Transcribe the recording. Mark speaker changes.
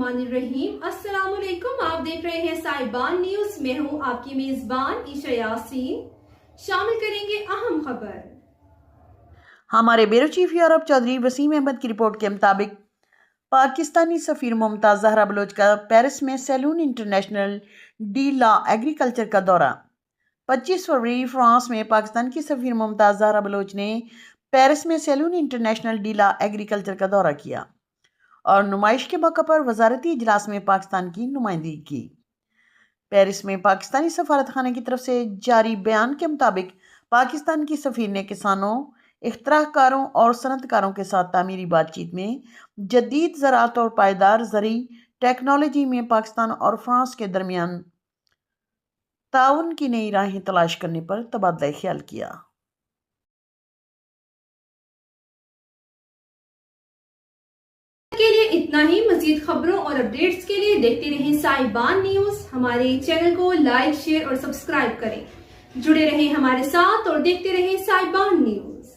Speaker 1: बिस्मिल्लाहिर्रहमानिर्रहीम। अस्सलाम वालेकुम। आप देख रहे हैं साहिबान न्यूज। मैं हूं आपकी मेजबान ईशा यासीन। शामिल करेंगे अहम खबर।
Speaker 2: हमारे bureau chief Europe Chaudhry Waseem Ahmed की रिपोर्ट के मुताबिक पाकिस्तानी सफीर मुमताज जहरा बलोच का पेरिस में salon international de la agriculture का दौरा। 25 फरवरी फ्रांस में पाकिस्तान की सफीर मुमताज जहरा बलोच ने पेरिस में salon international de la agriculture का दौरा किया और नुमाइश के मौके पर वजारती इजलास में पाकिस्तान की नुमाइंदगी की। पेरिस में पाकिस्तानी सफारत खाने की तरफ से जारी बयान के मुताबिक पाकिस्तान की सफीर ने किसानों, इख्तराकारों और सनतकारों के साथ तामीरी बातचीत में जदीद ज़राअत और पायदार ज़री टेक्नोलॉजी में पाकिस्तान और फ्रांस के दरमियान ताउन की नई राहें तलाश करने पर तबादला ख्याल किया।
Speaker 1: के लिए इतना ही। मजीद खबरों और अपडेट्स के लिए देखते रहें साहिबान न्यूज। हमारे चैनल को लाइक, शेयर और सब्सक्राइब करें। जुड़े रहें हमारे साथ और देखते रहें साहिबान न्यूज।